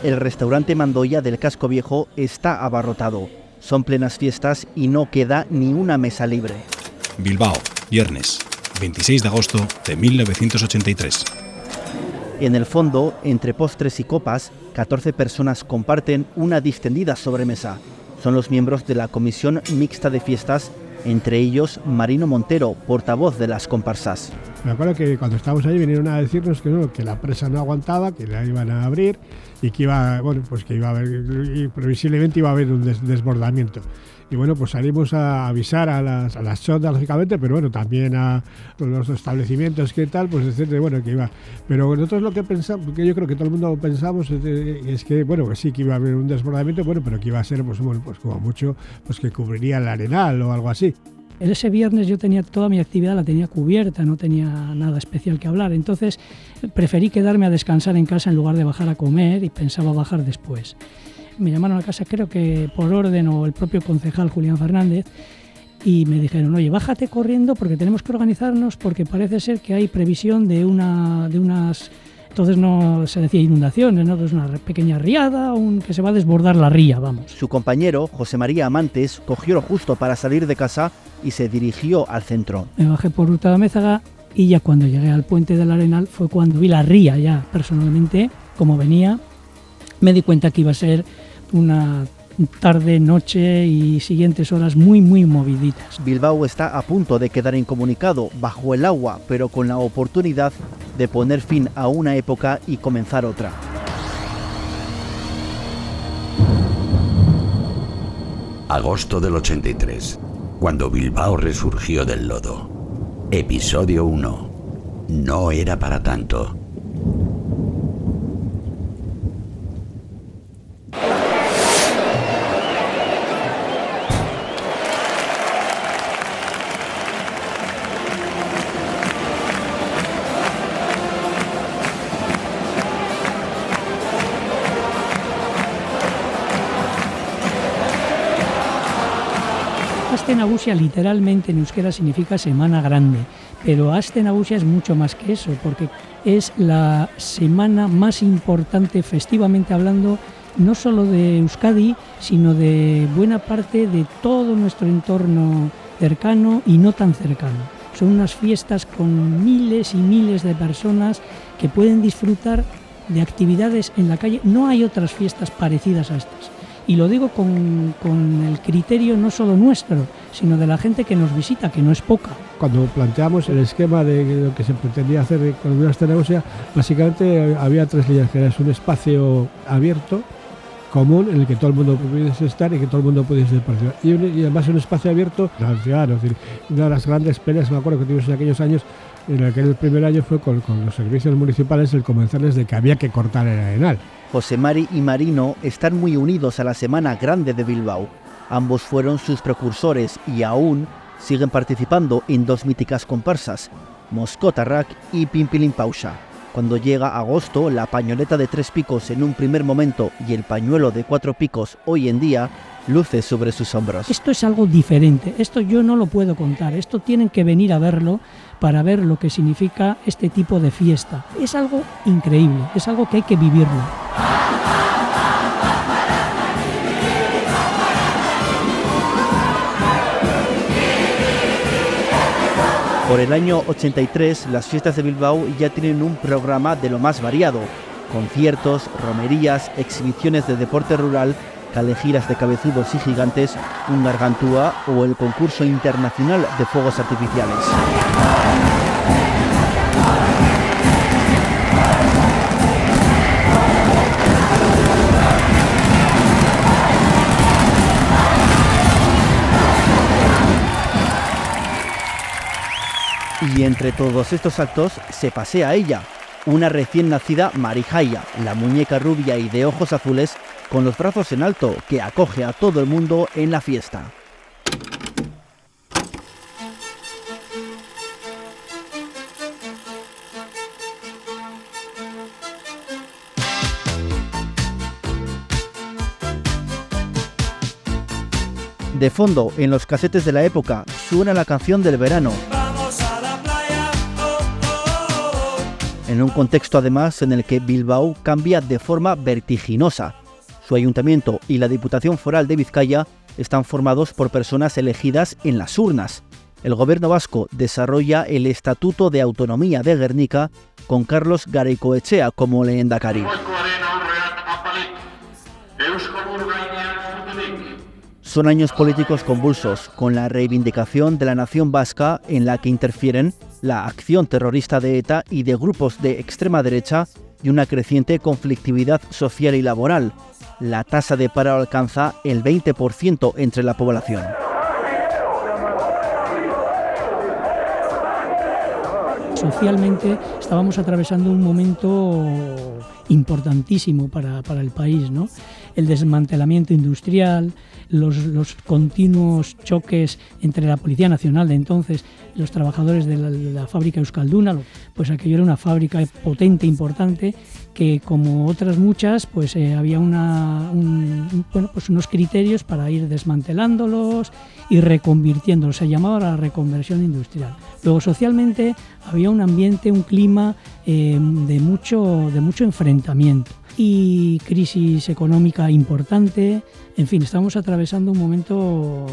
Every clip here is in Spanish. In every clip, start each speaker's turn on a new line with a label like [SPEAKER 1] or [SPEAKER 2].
[SPEAKER 1] el restaurante Mandoya del Casco Viejo está abarrotado. Son plenas fiestas y no queda ni una mesa libre.
[SPEAKER 2] Bilbao, viernes, 26 de agosto de 1983.
[SPEAKER 1] En el fondo, entre postres y copas, 14 personas comparten una distendida sobremesa. Son los miembros de la Comisión Mixta de Fiestas, entre ellos Marino Montero, portavoz de las comparsas.
[SPEAKER 3] Me acuerdo que cuando estábamos allí vinieron a decirnos que no, que la presa no aguantaba, que la iban a abrir y que iba, bueno, pues que iba a haber, y previsiblemente iba a haber un desbordamiento. Y bueno, pues salimos a avisar a las chondas, lógicamente, pero bueno, también a los establecimientos que tal, pues decirle, bueno, que iba. Pero nosotros lo que pensamos, que yo creo que todo el mundo pensamos, es que, bueno, que sí que iba a haber un desbordamiento, bueno, pero que iba a ser, pues bueno, pues como mucho, pues que cubriría el Arenal o algo así.
[SPEAKER 4] Ese viernes yo tenía toda mi actividad, la tenía cubierta, no tenía nada especial que hablar, entonces preferí quedarme a descansar en casa en lugar de bajar a comer y pensaba bajar después. Me llamaron a casa, creo que por orden o el propio concejal Julián Fernández, y me dijeron, oye, bájate corriendo porque tenemos que organizarnos porque parece ser que hay previsión de unas... Entonces no se decía inundaciones, ¿no? Es una pequeña riada, que se va a desbordar la ría, vamos.
[SPEAKER 1] Su compañero, José María Amantes, cogió lo justo para salir de casa y se dirigio al centro.
[SPEAKER 4] Me bajé por Hurtado-Amézaga y ya cuando llegué al puente del Arenal fue cuando vi la ría ya personalmente, como venía. Me di cuenta que iba a ser una tarde, noche y siguientes horas muy moviditas.
[SPEAKER 1] Bilbao está a punto de quedar incomunicado bajo el agua, pero con la oportunidad de poner fin a una época y comenzar otra.
[SPEAKER 5] Agosto del 83, cuando Bilbao resurgió del lodo. Episodio 1. No era para tanto.
[SPEAKER 4] Aste Nagusia literalmente en euskera significa semana grande, pero Aste Nagusia es mucho más que eso, porque es la semana más importante festivamente hablando, no solo de Euskadi, sino de buena parte de todo nuestro entorno cercano y no tan cercano. Son unas fiestas con miles y miles de personas que pueden disfrutar de actividades en la calle. No hay otras fiestas parecidas a estas. Y lo digo con el criterio no solo nuestro, sino de la gente que nos visita, que no es poca.
[SPEAKER 3] Cuando planteamos el esquema de lo que se pretendía hacer con una Aste Nagusia, básicamente había tres líneas, que era un espacio abierto, común, en el que todo el mundo pudiese estar y que todo el mundo pudiese participar. Y además un espacio abierto al ciudadano. Es decir, una de las grandes peleas, me acuerdo que tuvimos en aquellos años, en aquel primer año fue con los servicios municipales el convencerles de que había que cortar el Arenal.
[SPEAKER 1] José Mari y Marino están muy unidos a la Semana Grande de Bilbao. Ambos fueron sus precursores y aún siguen participando en dos míticas comparsas, Moscotarrak y Pimpilimpauxa. Cuando llega agosto, la pañoleta de 3 picos en un primer momento y el pañuelo de 4 picos hoy en día luce sobre sus hombros.
[SPEAKER 4] Esto es algo diferente, esto yo no lo puedo contar, esto tienen que venir a verlo para ver lo que significa este tipo de fiesta. Es algo increíble, es algo que hay que vivirlo.
[SPEAKER 1] Por el año 83, las fiestas de Bilbao ya tienen un programa de lo más variado. Conciertos, romerías, exhibiciones de deporte rural, calejiras de cabezudos y gigantes, un gargantúa o el concurso internacional de fuegos artificiales. Y entre todos estos actos se pasea ella, una recién nacida Marijaia, la muñeca rubia y de ojos azules, con los brazos en alto, que acoge a todo el mundo en la fiesta. De fondo, en los casetes de la época, suena la canción del verano. en un contexto además en el que Bilbao cambia de forma vertiginosa. Su ayuntamiento y la Diputación Foral de Vizcaya están formados por personas elegidas en las urnas. El gobierno vasco desarrolla el Estatuto de Autonomía de Gernika con Carlos Garaikoetxea como lehendakari. Son años políticos convulsos, con la reivindicación de la nación vasca en la que interfieren la acción terrorista de ETA y de grupos de extrema derecha y una creciente conflictividad social y laboral. La tasa de paro alcanza el 20% entre la población.
[SPEAKER 4] Socialmente estábamos atravesando un momento importantísimo para el país, ¿no? El desmantelamiento industrial, los continuos choques entre la Policía Nacional de entonces y los trabajadores de la fábrica Euskalduna, pues aquello era una fábrica potente, importante, que como otras muchas, pues había unos criterios para ir desmantelándolos y reconvirtiéndolos. Se llamaba la reconversión industrial. Luego, socialmente, había un ambiente, un clima de mucho enfrentamiento y crisis económica importante. En fin, estamos atravesando un momento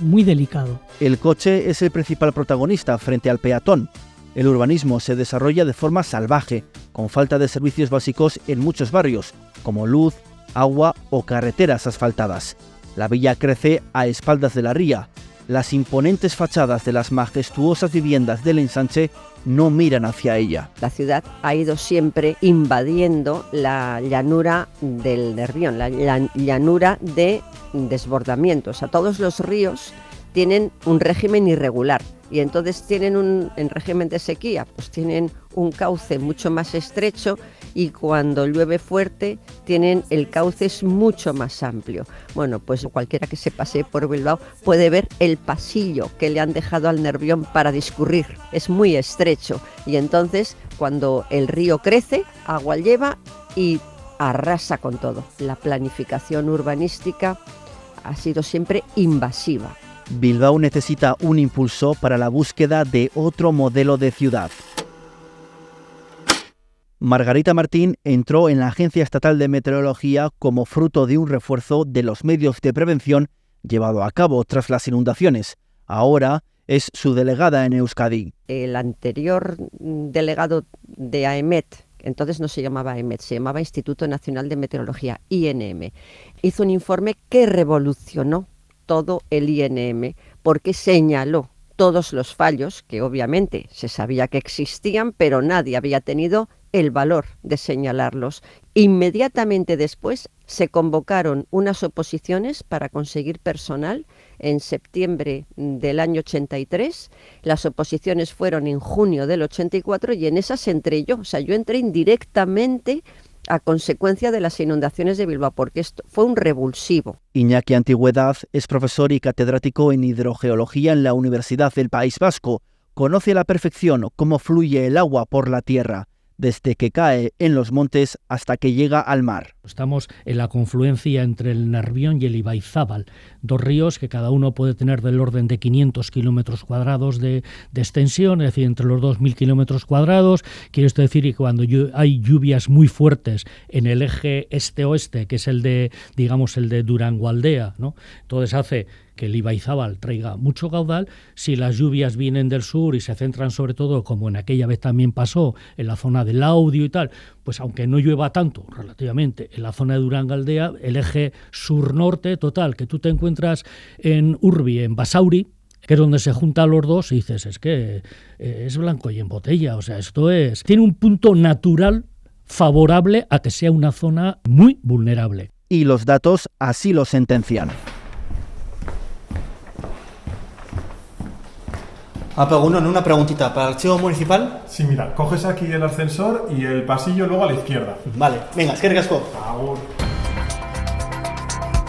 [SPEAKER 4] muy delicado.
[SPEAKER 1] El coche es el principal protagonista frente al peatón. El urbanismo se desarrolla de forma salvaje, con falta de servicios básicos en muchos barrios, como luz, agua o carreteras asfaltadas. La villa crece a espaldas de la ría. Las imponentes fachadas de las majestuosas viviendas del ensanche no miran hacia ella.
[SPEAKER 6] La ciudad ha ido siempre invadiendo la llanura del Nervión, la llanura de desbordamiento. O sea, todos los ríos tienen un régimen irregular y entonces tienen en régimen de sequía, pues tienen un cauce mucho más estrecho y cuando llueve fuerte tienen el cauce es mucho más amplio. Bueno, pues cualquiera que se pasee por Bilbao puede ver el pasillo que le han dejado al Nervión para discurrir. Es muy estrecho y entonces cuando el río crece, agua lleva y arrasa con todo. La planificación urbanística ha sido siempre invasiva.
[SPEAKER 1] Bilbao necesita un impulso para la búsqueda de otro modelo de ciudad. Margarita Martín entró en la Agencia Estatal de Meteorología como fruto de un refuerzo de los medios de prevención llevado a cabo tras las inundaciones. Ahora es su delegada en Euskadi.
[SPEAKER 6] El anterior delegado de AEMET, entonces no se llamaba AEMET, se llamaba Instituto Nacional de Meteorología, INM, hizo un informe que revolucionó todo el INM porque señaló todos los fallos que obviamente se sabía que existían, pero nadie había tenido el valor de señalarlos. Inmediatamente después se convocaron unas oposiciones para conseguir personal en septiembre del año 83. Las oposiciones fueron en junio del 84 y en esas entré yo. O sea, yo entré indirectamente a consecuencia de las inundaciones de Bilbao, porque esto fue un revulsivo.
[SPEAKER 1] Iñaki Antigüedad es profesor y catedrático en hidrogeología en la Universidad del País Vasco. Conoce a la perfección cómo fluye el agua por la tierra, desde que cae en los montes hasta que llega al mar.
[SPEAKER 7] Estamos en la confluencia entre el Nervión y el Ibaizábal, dos ríos que cada uno puede tener del orden de 500 kilómetros cuadrados de extensión, es decir, entre los 2.000 kilómetros cuadrados. Quiere esto decir que cuando hay lluvias muy fuertes en el eje este-oeste, que es el de Durango-Aldea, ¿no? Entonces hace que el Ibaizábal traiga mucho caudal. Si las lluvias vienen del sur y se centran sobre todo, como en aquella vez también pasó, en la zona del Laudio y tal, pues aunque no llueva tanto relativamente en la zona de Durango-Aldea, el eje sur-norte total, que tú te encuentras en Urbi, en Basauri, que es donde se juntan los dos, y dices, es que es blanco y en botella, o sea, tiene un punto natural favorable a que sea una zona muy vulnerable.
[SPEAKER 1] Y los datos así lo sentencian.
[SPEAKER 8] Una preguntita. ¿Para el archivo municipal?
[SPEAKER 9] Sí, mira, coges aquí el ascensor y el pasillo luego a la izquierda.
[SPEAKER 8] Vale, venga, eskerrik asko.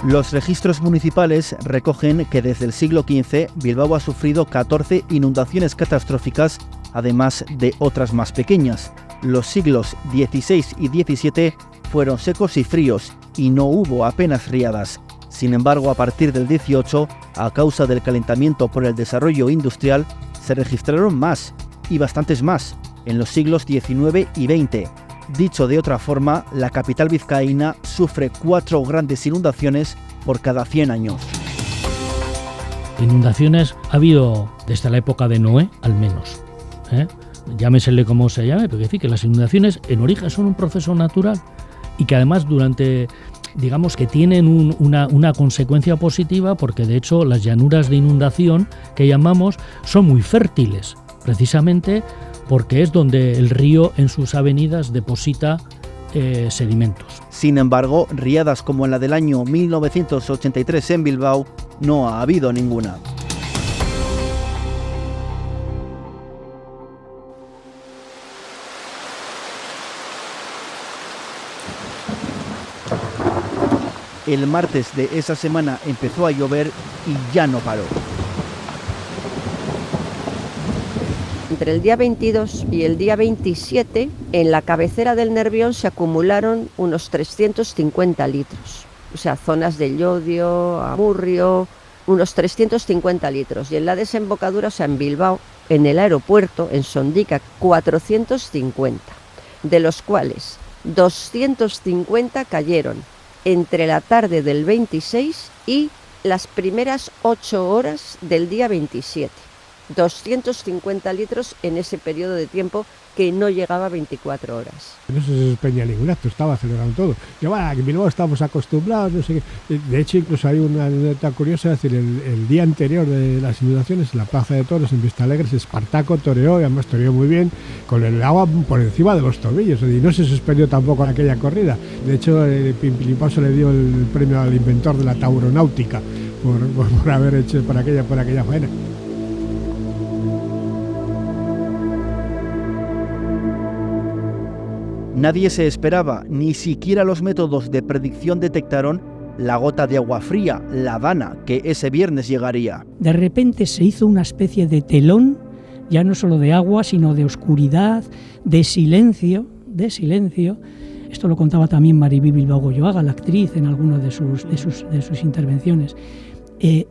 [SPEAKER 1] Los registros municipales recogen que desde el siglo XV Bilbao ha sufrido 14 inundaciones catastróficas, además de otras más pequeñas. Los siglos XVI y XVII fueron secos y fríos y no hubo apenas riadas. Sin embargo, a partir del XVIII, a causa del calentamiento por el desarrollo industrial, se registraron más, y bastantes más. en los siglos XIX y XX. Dicho de otra forma, la capital vizcaína sufre 4 grandes inundaciones por cada 100 años.
[SPEAKER 7] Inundaciones ha habido desde la época de Noé, al menos. Llámesele como se llame, pero decir que las inundaciones en origen son un proceso natural y que además digamos que tienen una consecuencia positiva, porque de hecho las llanuras de inundación que llamamos son muy fértiles, precisamente porque es donde el río en sus avenidas deposita sedimentos.
[SPEAKER 1] Sin embargo, riadas como en la del año 1983 en Bilbao, no ha habido ninguna. El martes de esa semana empezó a llover y ya no paró.
[SPEAKER 6] Entre el día 22 y el día 27, en la cabecera del Nervión se acumularon unos 350 litros. O sea, zonas de Llodio, Amurrio, unos 350 litros. Y en la desembocadura, o sea, en Bilbao, en el aeropuerto, en Sondica, 450. De los cuales 250 cayeron entre la tarde del 26 y las primeras 8 horas del día 27. 250 litros en ese periodo de tiempo que no llegaba a 24 horas.
[SPEAKER 3] No se suspendía ningún acto, estaba celebrando todo. Y bueno, en Bilbao estamos acostumbrados, no sé qué. De hecho, incluso hay una anécdota curiosa, es decir, el día anterior de las inundaciones, en la Plaza de Toros, en Vistalegre, Espartaco toreó, y además toreó muy bien, con el agua por encima de los tobillos, y no se suspendió tampoco aquella corrida. De hecho, Pimpilipaso le dio el premio al inventor de la tauronáutica por haber hecho por aquella faena.
[SPEAKER 1] Nadie se esperaba, ni siquiera los métodos de predicción detectaron la gota de agua fría, la Dana, que ese viernes llegaría.
[SPEAKER 4] De repente se hizo una especie de telón, ya no solo de agua, sino de oscuridad, de silencio. Esto lo contaba también Maribí Bilbao Goyoaga, la actriz, en alguna de sus intervenciones.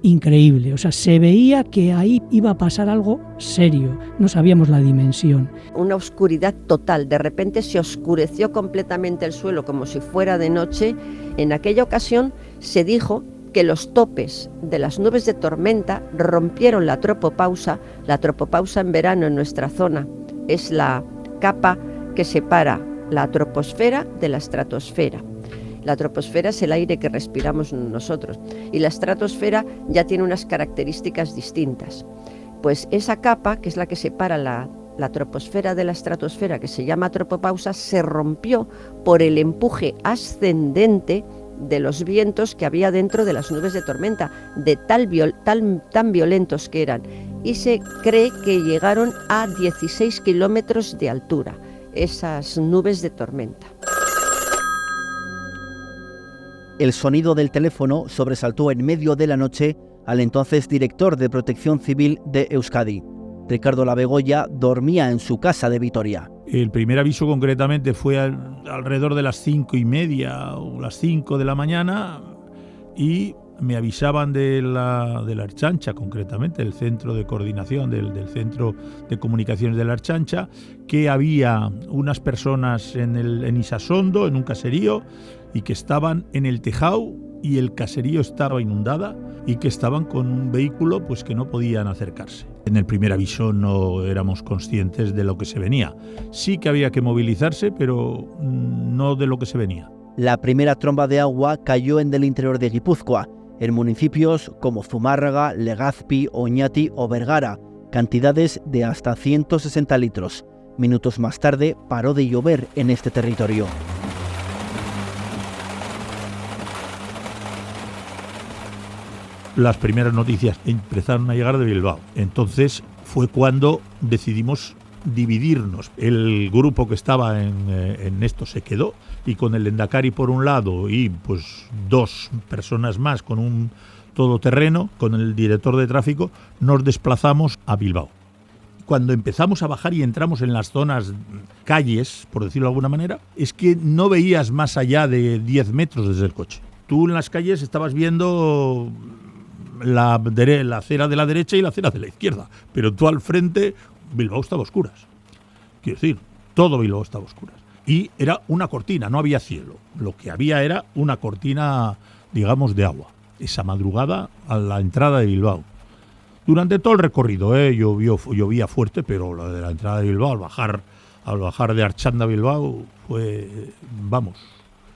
[SPEAKER 4] Increíble, o sea, se veía que ahí iba a pasar algo serio, no sabíamos la dimensión.
[SPEAKER 6] Una oscuridad total, de repente se oscureció completamente el suelo como si fuera de noche. En aquella ocasión se dijo que los topes de las nubes de tormenta rompieron la tropopausa. La tropopausa en verano en nuestra zona es la capa que separa la troposfera de la estratosfera. La troposfera es el aire que respiramos nosotros y la estratosfera ya tiene unas características distintas. Pues esa capa, que es la que separa la troposfera de la estratosfera, que se llama tropopausa, se rompió por el empuje ascendente de los vientos que había dentro de las nubes de tormenta, de tan violentos que eran, y se cree que llegaron a 16 kilómetros de altura, esas nubes de tormenta.
[SPEAKER 1] El sonido del teléfono sobresaltó en medio de la noche al entonces director de Protección Civil de Euskadi. Ricardo Labegoya dormía en su casa de Vitoria.
[SPEAKER 10] El primer aviso concretamente fue alrededor de las 5:30 o las 5 de la mañana y me avisaban de la Ertzaintza, concretamente, el centro de coordinación del centro de comunicaciones de la Ertzaintza, que había unas personas en Isasondo, en un caserío, y que estaban en el tejado y el caserío estaba inundada y que estaban con un vehículo pues que no podían acercarse. En el primer aviso no éramos conscientes de lo que se venía. Sí que había que movilizarse, pero no de lo que se venía.
[SPEAKER 1] La primera tromba de agua cayó en el interior de Guipúzcoa, en municipios como Zumárraga, Legazpi, Oñati o Vergara, cantidades de hasta 160 litros. Minutos más tarde paró de llover en este territorio.
[SPEAKER 10] Las primeras noticias empezaron a llegar de Bilbao. Entonces fue cuando decidimos dividirnos. El grupo que estaba en esto se quedó y con el Lendakari por un lado y pues 2 personas más con un todoterreno, con el director de tráfico, nos desplazamos a Bilbao. Cuando empezamos a bajar y entramos en las zonas calles, por decirlo de alguna manera, es que no veías más allá de 10 metros desde el coche. Tú en las calles estabas viendo la acera de la derecha y la acera de la izquierda, pero tú al frente, Bilbao estaba a oscuras. quiero decir, todo Bilbao estaba a oscuras. Y era una cortina, no había cielo. Lo que había era una cortina, digamos, de agua. Esa madrugada a la entrada de Bilbao. Durante todo el recorrido, llovía fuerte, pero lo de la entrada de Bilbao, al bajar de Archanda a Bilbao, fue,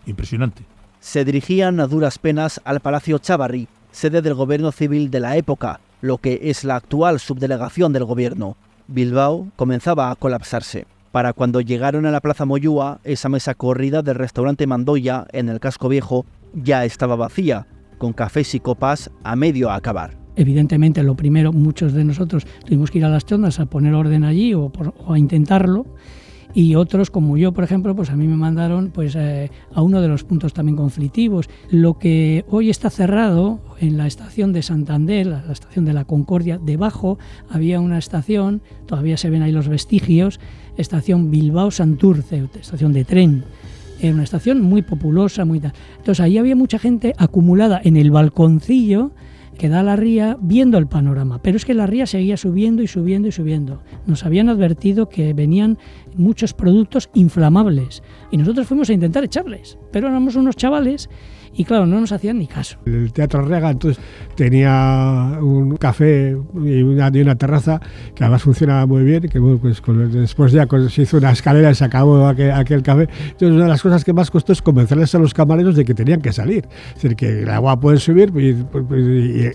[SPEAKER 10] impresionante.
[SPEAKER 1] Se dirigían a duras penas al Palacio Chávarri, sede del gobierno civil de la época, lo que es la actual subdelegación del gobierno. Bilbao comenzaba a colapsarse. Para cuando llegaron a la Plaza Moyúa, esa mesa corrida del restaurante Mandoya, en el casco viejo, ya estaba vacía, con cafés y copas a medio acabar.
[SPEAKER 4] Evidentemente, lo primero, muchos de nosotros tuvimos que ir a las chondas a poner orden allí o a intentarlo, y otros, como yo, por ejemplo, pues a mí me mandaron a uno de los puntos también conflictivos. Lo que hoy está cerrado en la estación de Santander, la estación de la Concordia, debajo había una estación, todavía se ven ahí los vestigios, estación Bilbao-Santurce, estación de tren. Era una estación muy populosa, muy tal. Entonces ahí había mucha gente acumulada en el balconcillo que da a la ría viendo el panorama, pero es que la ría seguía subiendo y subiendo y subiendo. Nos habían advertido que venían muchos productos inflamables y nosotros fuimos a intentar echarles, pero éramos unos chavales y claro, no nos hacían ni caso.
[SPEAKER 3] El Teatro Rega entonces tenía un café y una terraza que además funcionaba muy bien, que pues después ya se hizo una escalera y se acabó aquel café. Entonces una de las cosas que más costó es convencerles a los camareros de que tenían que salir. Es decir, que el agua puede subir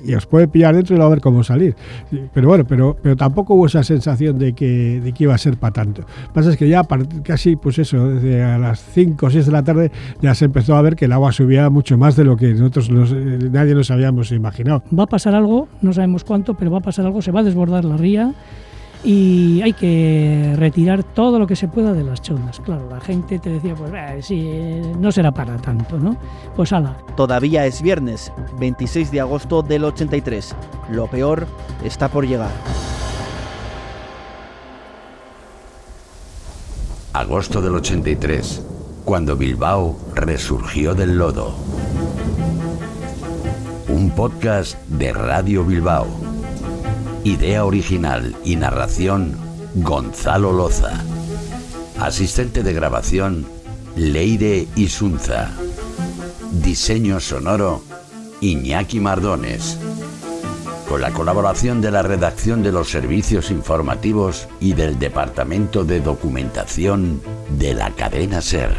[SPEAKER 3] y os puede pillar dentro y luego a ver cómo salir. Pero bueno, pero tampoco hubo esa sensación de que iba a ser para tanto. Lo que pasa es que ya casi, pues eso, desde a las 5 o 6 de la tarde ya se empezó a ver que el agua subía mucho más de lo que nosotros nadie nos habíamos imaginado.
[SPEAKER 4] Va a pasar algo, no sabemos cuánto, pero va a pasar algo, se va a desbordar la ría y hay que retirar todo lo que se pueda de las chondas. Claro, la gente te decía, pues sí, no será para tanto, ¿no? Pues ala.
[SPEAKER 1] Todavía es viernes, 26 de agosto del 83. Lo peor está por llegar.
[SPEAKER 5] Agosto del 83, cuando Bilbao resurgió del lodo. Un podcast de Radio Bilbao. Idea original y narración, Gonzalo Loza. Asistente de grabación, Leire Isunza. Diseño sonoro, Iñaki Mardones. Con la colaboración de la redacción de los servicios informativos y del Departamento de Documentación de la cadena SER.